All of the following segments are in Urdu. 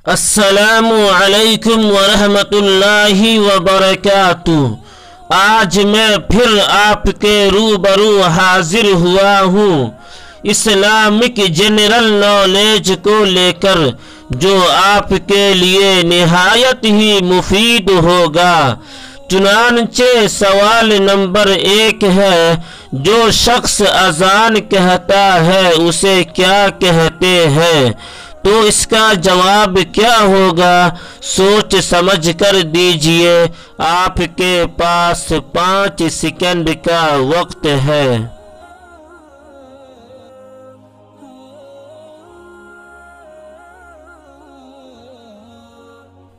السلام علیکم ورحمۃ اللہ وبرکاتہ۔ آج میں پھر آپ کے روبرو حاضر ہوا ہوں اسلامک جنرل نالج کو لے کر، جو آپ کے لیے نہایت ہی مفید ہوگا۔ چنانچہ سوال نمبر 1 ہے، جو شخص اذان کہتا ہے اسے کیا کہتے ہیں؟ تو اس کا جواب کیا ہوگا؟ سوچ سمجھ کر دیجئے، آپ کے پاس 5 سیکنڈ کا وقت ہے۔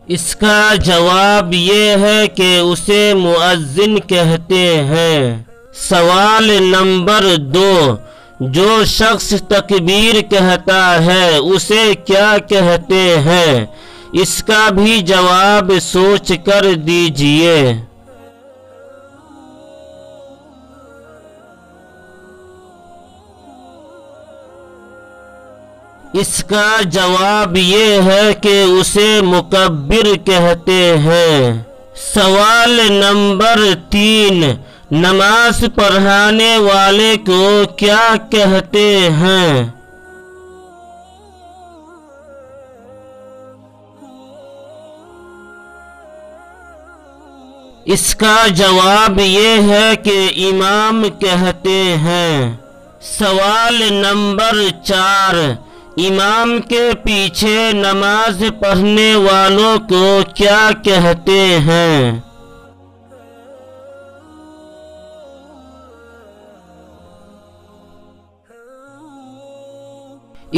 اس کا جواب یہ ہے کہ اسے مؤذن کہتے ہیں۔ سوال نمبر 2، جو شخص تکبیر کہتا ہے اسے کیا کہتے ہیں؟ اس کا بھی جواب سوچ کر دیجئے۔ اس کا جواب یہ ہے کہ اسے مکبر کہتے ہیں۔ سوال نمبر 3، نماز پڑھانے والے کو کیا کہتے ہیں؟ اس کا جواب یہ ہے کہ امام کہتے ہیں۔ سوال نمبر 4، امام کے پیچھے نماز پڑھنے والوں کو کیا کہتے ہیں؟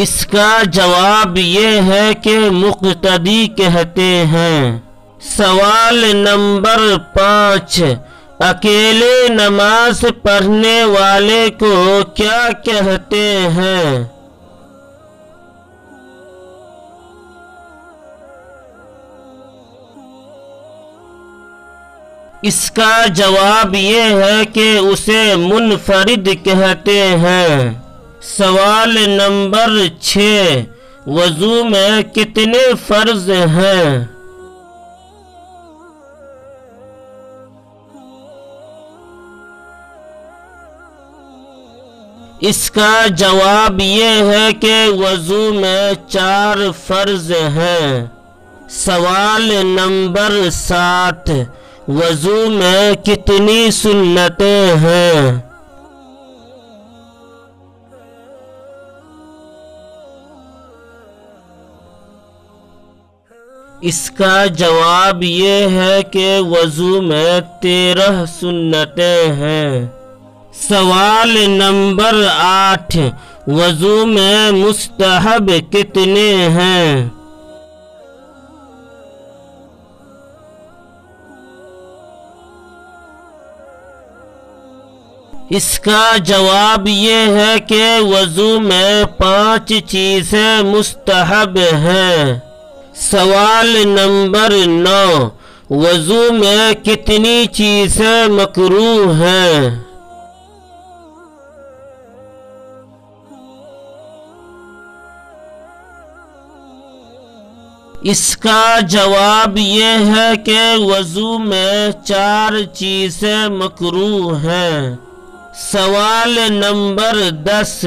اس کا جواب یہ ہے کہ مقتدی کہتے ہیں۔ سوال نمبر 5، اکیلے نماز پڑھنے والے کو کیا کہتے ہیں؟ اس کا جواب یہ ہے کہ اسے منفرد کہتے ہیں۔ سوال نمبر 6، وضو میں کتنے فرض ہیں؟ اس کا جواب یہ ہے کہ وضو میں 4 فرض ہیں۔ سوال نمبر 7، وضو میں کتنی سنتیں ہیں؟ اس کا جواب یہ ہے کہ وضو میں 13 سنتیں ہیں۔ سوال نمبر 8، وضو میں مستحب کتنے ہیں؟ اس کا جواب یہ ہے کہ وضو میں 5 چیزیں مستحب ہیں۔ سوال نمبر 9، وضو میں کتنی چیزیں مکروہ ہیں؟ اس کا جواب یہ ہے کہ وضو میں 4 چیزیں مکروہ ہیں۔ سوال نمبر 10،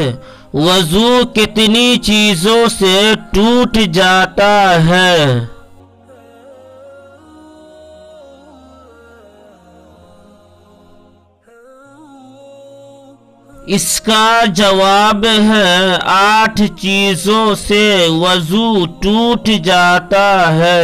وضو کتنی چیزوں سے ٹوٹ جاتا ہے؟ اس کا جواب ہے 8 چیزوں سے وضو ٹوٹ جاتا ہے۔